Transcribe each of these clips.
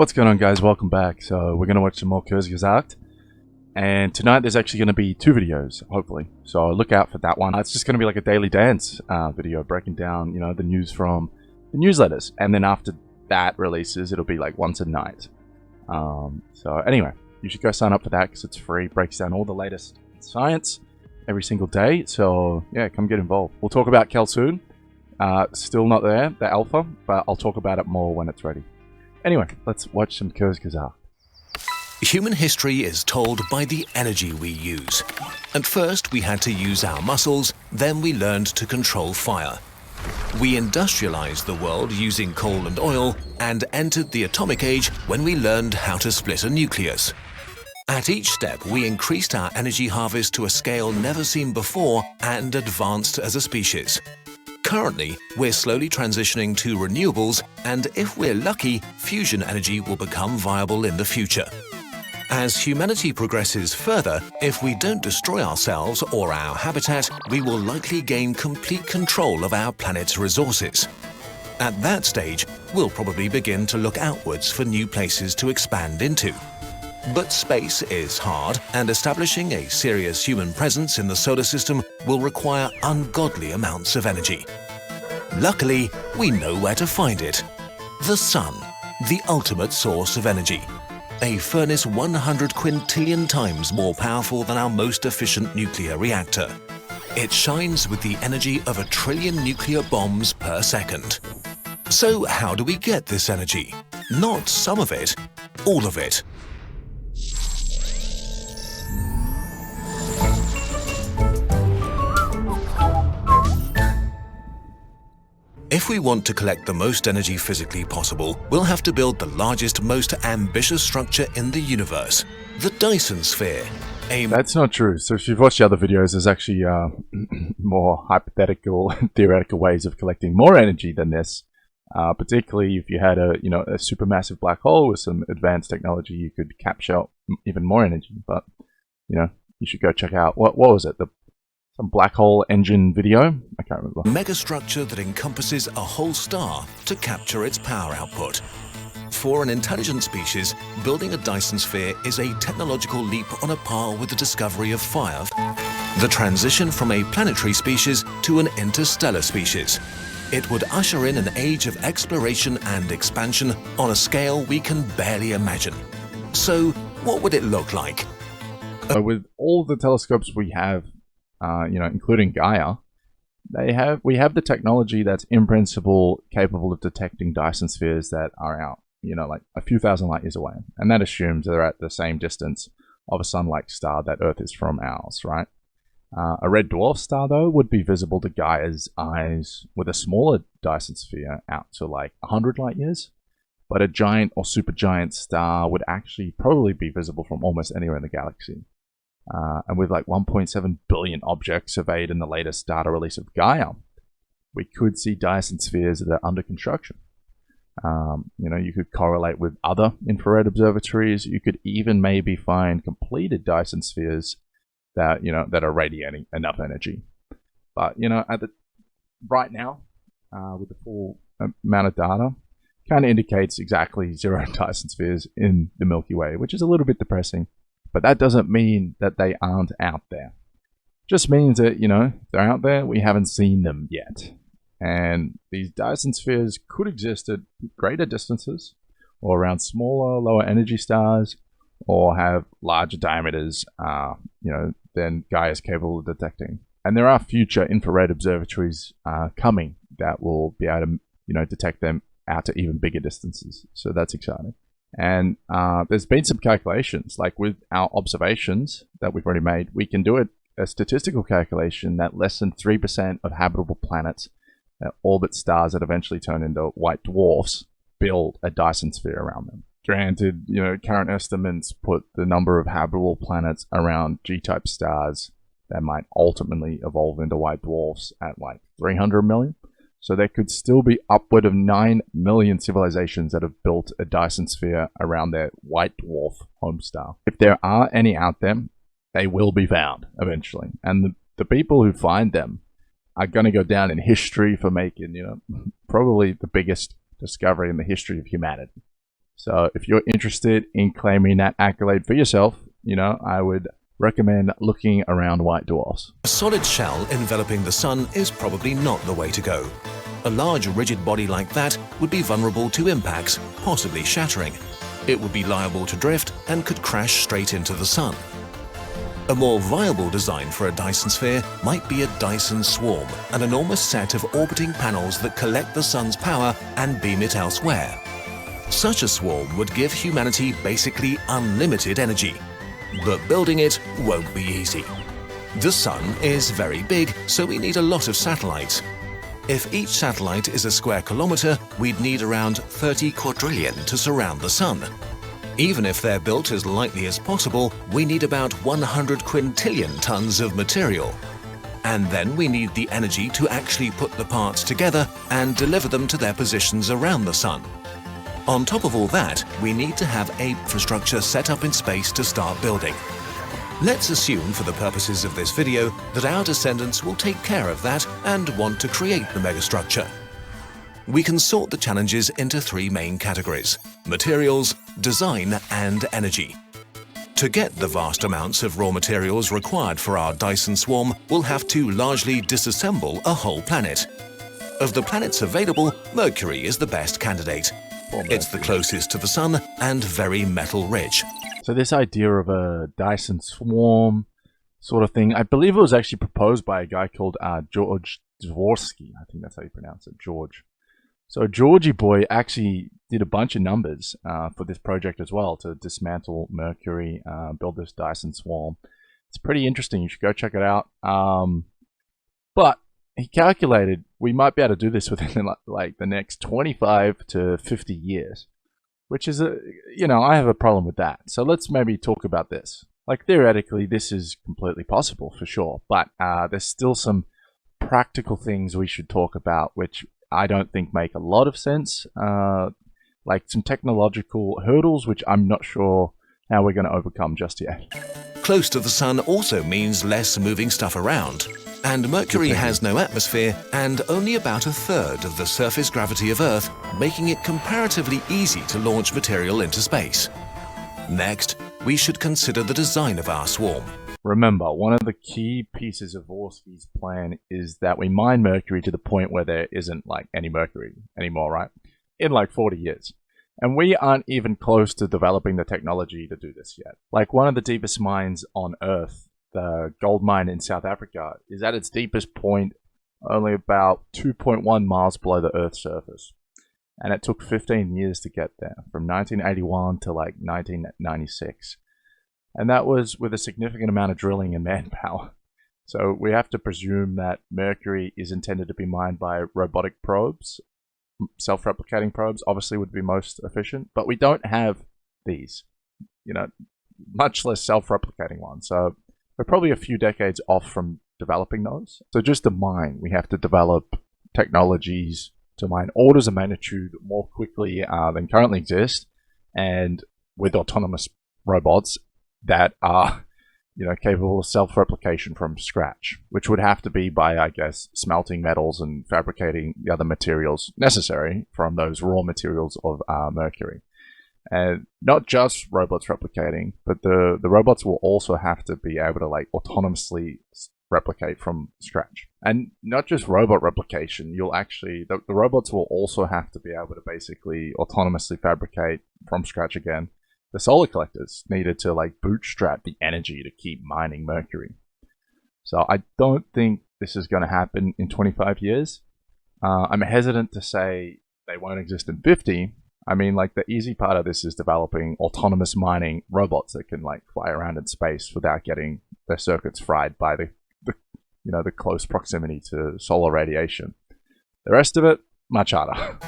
What's going on, guys? Welcome back. So we're going to watch some more Kurzgesagt, and tonight there's actually going to be 2 videos, hopefully, so look out for that one. It's just going to be like a daily dance video breaking down, the news from the newsletters, and then after that releases, it'll be like once a night. So anyway, you should go sign up for that because it's free. Breaks down all the latest science every single day, so yeah, come get involved. We'll talk about Kel soon. Still not there, the alpha, but I'll talk about it more when it's ready. Anyway, let's watch some Kurzgesagt. Human history is told by the energy we use. At first, we had to use our muscles, then we learned to control fire. We industrialized the world using coal and oil, and entered the atomic age when we learned how to split a nucleus. At each step, we increased our energy harvest to a scale never seen before and advanced as a species. Currently, we're slowly transitioning to renewables, and if we're lucky, fusion energy will become viable in the future. As humanity progresses further, if we don't destroy ourselves or our habitat, we will likely gain complete control of our planet's resources. At that stage, we'll probably begin to look outwards for new places to expand into. But space is hard, and establishing a serious human presence in the solar system will require ungodly amounts of energy. Luckily, we know where to find it. The Sun, the ultimate source of energy. A furnace 100 quintillion times more powerful than our most efficient nuclear reactor. It shines with the energy of 1 trillion nuclear bombs per second. So how do we get this energy? Not some of it, all of it. If we want to collect the most energy physically possible, we'll have to build the largest, most ambitious structure in the universe, the Dyson Sphere. That's not true. So if you've watched the other videos, there's actually more hypothetical, theoretical ways of collecting more energy than this. Particularly if you had a supermassive black hole with some advanced technology, you could capture even more energy. But you should go check out what was it? Some black hole engine video? I can't remember. Megastructure that encompasses a whole star to capture its power output. For an intelligent species, building a Dyson Sphere is a technological leap on a par with the discovery of fire. The transition from a planetary species to an interstellar species. It would usher in an age of exploration and expansion on a scale we can barely imagine. So, what would it look like? With all the telescopes we have, including Gaia, we have the technology that's in principle capable of detecting Dyson spheres that are out, like a few thousand light years away. And that assumes they're at the same distance of a sun-like star that Earth is from ours, right? A red dwarf star, though, would be visible to Gaia's eyes with a smaller Dyson sphere out to like 100 light years. But a giant or supergiant star would actually probably be visible from almost anywhere in the galaxy. And with like 1.7 billion objects surveyed in the latest data release of Gaia, we could see Dyson spheres that are under construction. You could correlate with other infrared observatories. You could even maybe find completed Dyson spheres that that are radiating enough energy. But right now, with the full amount of data, kind of indicates exactly 0 Dyson spheres in the Milky Way, which is a little bit depressing. But that doesn't mean that they aren't out there. Just means that, they're out there, we haven't seen them yet. And these Dyson spheres could exist at greater distances, or around smaller, lower energy stars, or have larger diameters, than Gaia is capable of detecting. And there are future infrared observatories coming that will be able to, detect them out to even bigger distances. So that's exciting. And there's been some calculations, like with our observations that we've already made, we can do a statistical calculation that less than 3% of habitable planets that orbit stars that eventually turn into white dwarfs build a Dyson sphere around them. Granted, current estimates put the number of habitable planets around G-type stars that might ultimately evolve into white dwarfs at like 300 million. So there could still be upward of 9 million civilizations that have built a Dyson sphere around their white dwarf home star. If there are any out there, they will be found eventually. And the people who find them are going to go down in history for making, probably the biggest discovery in the history of humanity. So if you're interested in claiming that accolade for yourself, I would recommend looking around white dwarfs. A solid shell enveloping the Sun is probably not the way to go. A large rigid body like that would be vulnerable to impacts, possibly shattering. It would be liable to drift and could crash straight into the Sun. A more viable design for a Dyson Sphere might be a Dyson Swarm, an enormous set of orbiting panels that collect the Sun's power and beam it elsewhere. Such a swarm would give humanity basically unlimited energy. But building it won't be easy. The Sun is very big, so we need a lot of satellites. If each satellite is a square kilometre, we'd need around 30 quadrillion to surround the Sun. Even if they're built as lightly as possible, we need about 100 quintillion tons of material. And then we need the energy to actually put the parts together and deliver them to their positions around the Sun. On top of all that, we need to have a infrastructure set up in space to start building. Let's assume for the purposes of this video that our descendants will take care of that and want to create the megastructure. We can sort the challenges into three main categories: materials, design, and energy. To get the vast amounts of raw materials required for our Dyson Swarm, we'll have to largely disassemble a whole planet. Of the planets available, Mercury is the best candidate. It's the closest to the Sun and very metal-rich. So this idea of a Dyson Swarm sort of thing, I believe it was actually proposed by a guy called George Dvorsky. I think that's how you pronounce it, George. So Georgie boy actually did a bunch of numbers for this project as well to dismantle Mercury, build this Dyson Swarm. It's pretty interesting. You should go check it out. But he calculated we might be able to do this within like the next 25 to 50 years, which is I have a problem with that. So let's maybe talk about this. Like theoretically, this is completely possible for sure, but there's still some practical things we should talk about, which I don't think make a lot of sense. Like some technological hurdles, which I'm not sure how we're going to overcome just yet. Close to the Sun also means less moving stuff around. And Mercury has no atmosphere and only about a third of the surface gravity of Earth, making it comparatively easy to launch material into space. Next, we should consider the design of our swarm. Remember, one of the key pieces of Dvorsky's plan is that we mine Mercury to the point where there isn't like any Mercury anymore, right? In like 40 years. And we aren't even close to developing the technology to do this yet. Like one of the deepest mines on Earth, the gold mine in South Africa, is at its deepest point only about 2.1 miles below the Earth's surface. And it took 15 years to get there, from 1981 to like 1996. And that was with a significant amount of drilling and manpower. So we have to presume that Mercury is intended to be mined by robotic probes. Self-replicating probes obviously would be most efficient, but we don't have these, much less self-replicating ones. So we're probably a few decades off from developing those. So just to mine, we have to develop technologies to mine orders of magnitude more quickly than currently exist, and with autonomous robots that are capable of self-replication from scratch, which would have to be by, I guess, smelting metals and fabricating the other materials necessary from those raw materials of Mercury. And not just robots replicating, but the robots will also have to be able to like autonomously replicate from scratch. And not just robot replication, the robots will also have to be able to basically autonomously fabricate from scratch again the solar collectors needed to like bootstrap the energy to keep mining Mercury. So I don't think this is going to happen in 25 years. I'm hesitant to say they won't exist in 50. I mean, like the easy part of this is developing autonomous mining robots that can like fly around in space without getting their circuits fried by the close proximity to solar radiation. The rest of it, much harder.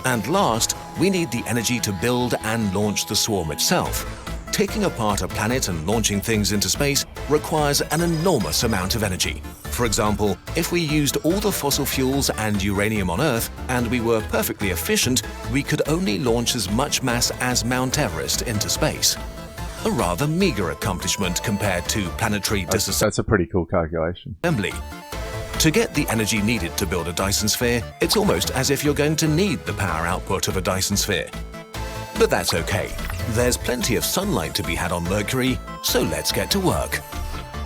And last, we need the energy to build and launch the swarm itself. Taking apart a planet and launching things into space requires an enormous amount of energy. For example, if we used all the fossil fuels and uranium on Earth and we were perfectly efficient, we could only launch as much mass as Mount Everest into space. A rather meager accomplishment compared to planetary disassembly. That's a pretty cool calculation. To get the energy needed to build a Dyson Sphere, it's almost as if you're going to need the power output of a Dyson Sphere. But that's okay. There's plenty of sunlight to be had on Mercury, so let's get to work.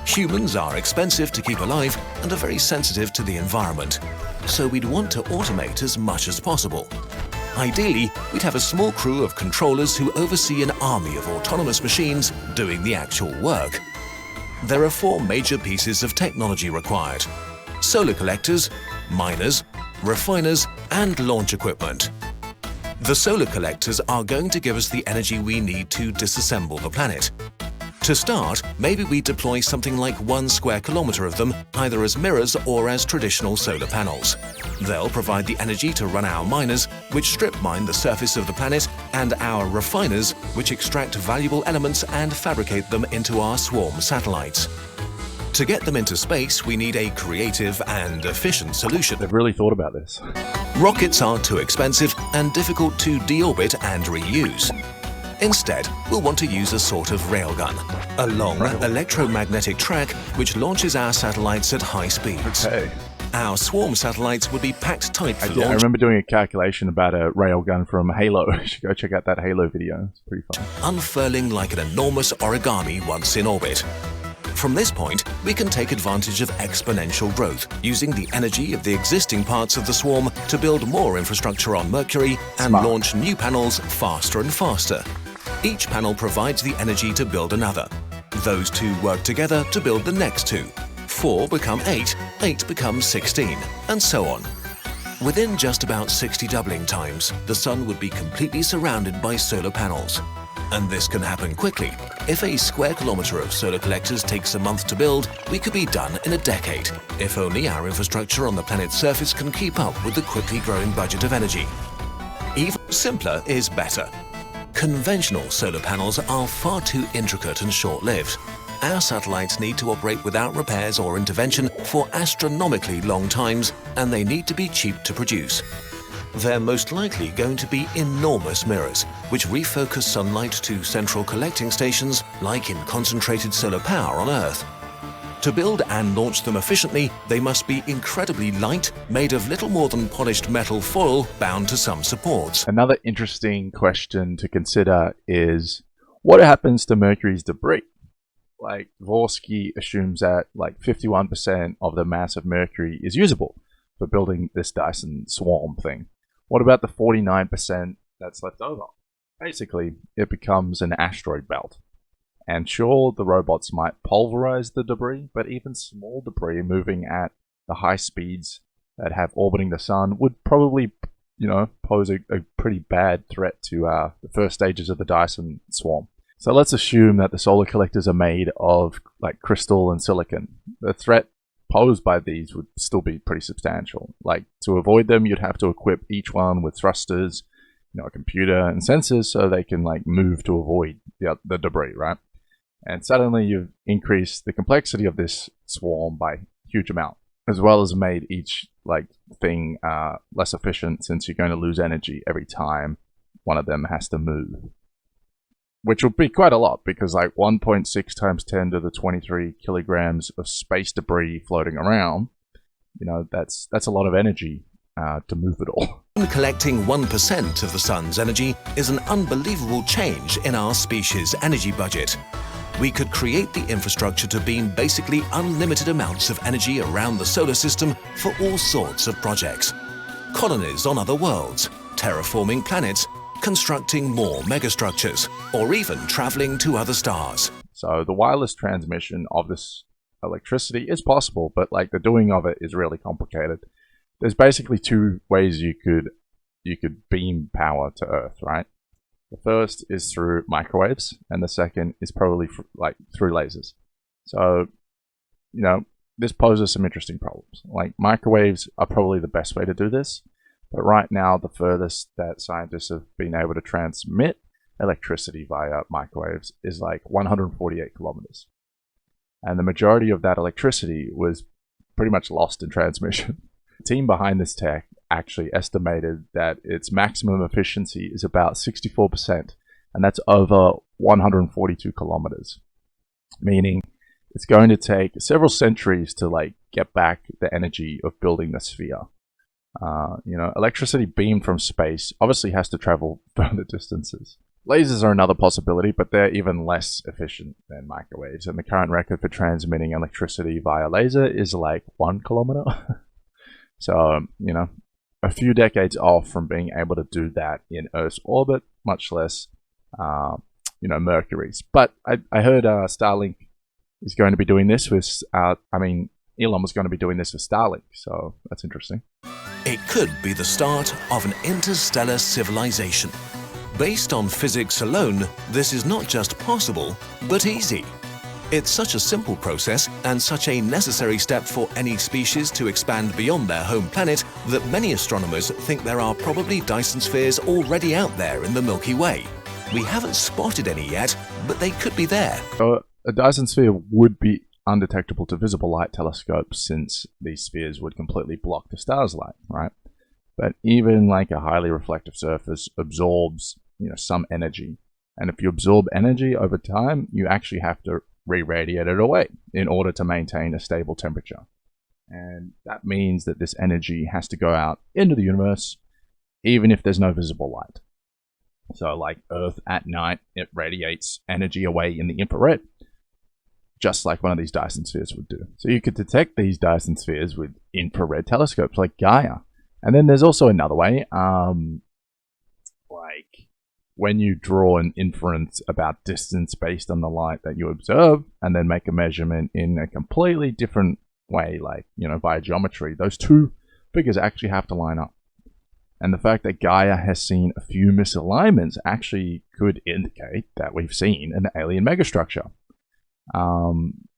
Humans are expensive to keep alive and are very sensitive to the environment, so we'd want to automate as much as possible. Ideally, we'd have a small crew of controllers who oversee an army of autonomous machines doing the actual work. There are 4 major pieces of technology required: solar collectors, miners, refiners, and launch equipment. The solar collectors are going to give us the energy we need to disassemble the planet. To start, maybe we deploy something like 1 square kilometer of them, either as mirrors or as traditional solar panels. They'll provide the energy to run our miners, which strip mine the surface of the planet, and our refiners, which extract valuable elements and fabricate them into our swarm satellites. To get them into space, we need a creative and efficient solution. They've really thought about this. Rockets are too expensive and difficult to deorbit and reuse. Instead, we'll want to use a sort of railgun, a long electromagnetic track which launches our satellites at high speeds. Okay. Our swarm satellites would be packed tight for I launch. remember doing a calculation about a railgun from Halo. You should go check out that Halo video. It's pretty fun. Unfurling like an enormous origami once in orbit. From this point, we can take advantage of exponential growth, using the energy of the existing parts of the swarm to build more infrastructure on Mercury and launch new panels faster and faster. Each panel provides the energy to build another. Those 2 work together to build the next 2. 4 become 8, 8 becomes 16, and so on. Within just about 60 doubling times, the Sun would be completely surrounded by solar panels. And this can happen quickly. If a square kilometer of solar collectors takes a month to build, we could be done in a decade, if only our infrastructure on the planet's surface can keep up with the quickly growing budget of energy. Even simpler is better. Conventional solar panels are far too intricate and short-lived. Our satellites need to operate without repairs or intervention for astronomically long times, and they need to be cheap to produce. They're most likely going to be enormous mirrors, which refocus sunlight to central collecting stations like in concentrated solar power on Earth. To build and launch them efficiently, they must be incredibly light, made of little more than polished metal foil bound to some supports. Another interesting question to consider is, what happens to Mercury's debris? Like, Dvorsky assumes that like 51% of the mass of Mercury is usable for building this Dyson swarm thing. What about the 49% that's left over? Basically, it becomes an asteroid belt. And sure, the robots might pulverize the debris, but even small debris moving at the high speeds that have orbiting the sun would probably, pose a pretty bad threat to the first stages of the Dyson swarm. So let's assume that the solar collectors are made of like crystal and silicon. The threat posed by these would still be pretty substantial. Like, to avoid them, you'd have to equip each one with thrusters, a computer and sensors so they can like move to avoid the debris, right? And suddenly you've increased the complexity of this swarm by a huge amount, as well as made each thing less efficient, since you're going to lose energy every time one of them has to move. Which will be quite a lot, because 1.6 times 10 to the 23 kilograms of space debris floating around, that's a lot of energy to move it all. Collecting 1% of the sun's energy is an unbelievable change in our species' energy budget. We could create the infrastructure to beam basically unlimited amounts of energy around the solar system for all sorts of projects. Colonies on other worlds, terraforming planets, constructing more megastructures, or even traveling to other stars. So the wireless transmission of this electricity is possible, but the doing of it is really complicated. There's basically 2 ways you could beam power to Earth, right? The first is through microwaves, and the second is probably through lasers. So, this poses some interesting problems. Microwaves are probably the best way to do this. But right now, the furthest that scientists have been able to transmit electricity via microwaves is 148 kilometers. And the majority of that electricity was pretty much lost in transmission. The team behind this tech actually estimated that its maximum efficiency is about 64%, and that's over 142 kilometers. Meaning, it's going to take several centuries to get back the energy of building the sphere. Electricity beamed from space obviously has to travel further distances. Lasers are another possibility, but they're even less efficient than microwaves, and the current record for transmitting electricity via laser is like 1 kilometer. So, a few decades off from being able to do that in Earth's orbit, much less, Mercury's. But I heard Starlink is going to be doing this with, Elon was going to be doing this with Starlink, so that's interesting. It could be the start of an interstellar civilization. Based on physics alone, this is not just possible, but easy. It's such a simple process and such a necessary step for any species to expand beyond their home planet that many astronomers think there are probably Dyson spheres already out there in the Milky Way. We haven't spotted any yet, but they could be there. So a Dyson sphere would be undetectable to visible light telescopes since these spheres would completely block the star's light, right? But even like a highly reflective surface absorbs, some energy. And if you absorb energy over time, you actually have to re-radiate it away in order to maintain a stable temperature. And that means that this energy has to go out into the universe, even if there's no visible light. So like Earth at night, it radiates energy away in the infrared, just like one of these Dyson spheres would do. So you could detect these Dyson spheres with infrared telescopes like Gaia. And then there's also another way, like when you draw an inference about distance based on the light that you observe and then make a measurement in a completely different way, like, via geometry, those two figures actually have to line up. And the fact that Gaia has seen a few misalignments actually could indicate that we've seen an alien megastructure.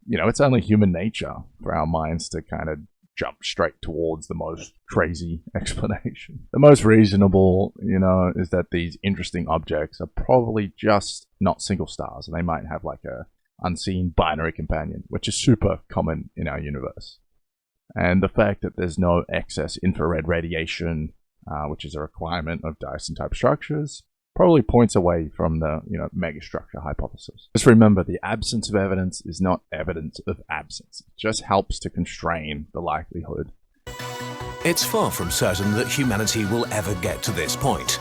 It's only human nature for our minds to kind of jump straight towards the most crazy explanation. The most reasonable, is that these interesting objects are probably just not single stars, and they might have like a unseen binary companion, which is super common in our universe. And the fact that there's no excess infrared radiation, which is a requirement of Dyson-type structures, probably points away from the megastructure hypothesis. Just remember, the absence of evidence is not evidence of absence. It just helps to constrain the likelihood. It's far from certain that humanity will ever get to this point.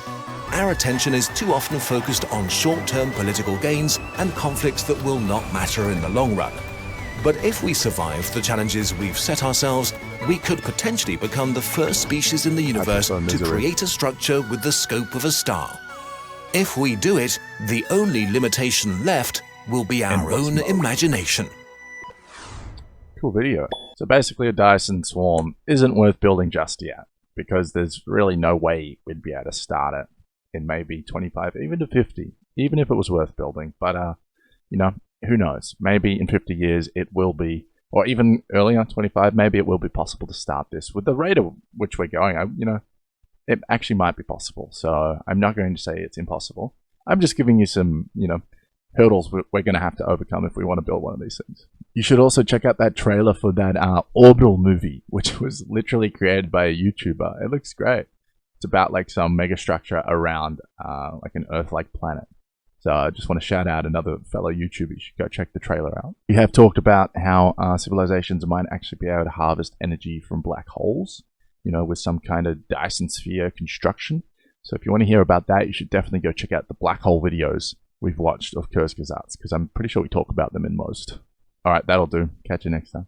Our attention is too often focused on short-term political gains and conflicts that will not matter in the long run. But if we survive the challenges we've set ourselves, we could potentially become the first species in the universe to create a structure with the scope of a star. If we do it, the only limitation left will be our own imagination. Cool video. So basically a Dyson swarm isn't worth building just yet, because there's really no way we'd be able to start it in maybe 25, even to 50, even if it was worth building. But, who knows? Maybe in 50 years it will be, or even earlier, 25, maybe it will be possible to start this. With the rate at which we're going, it actually might be possible. So I'm not going to say it's impossible. I'm just giving you some, hurdles we're going to have to overcome if we want to build one of these things. You should also check out that trailer for that Orbital movie, which was literally created by a YouTuber. It looks great. It's about like some megastructure around like an Earth-like planet. So I just want to shout out another fellow YouTuber. You should go check the trailer out. We have talked about how civilizations might actually be able to harvest energy from black holes, with some kind of Dyson Sphere construction. So if you want to hear about that, you should definitely go check out the black hole videos we've watched of Kurzgesagt, because I'm pretty sure we talk about them in most. All right, that'll do. Catch you next time.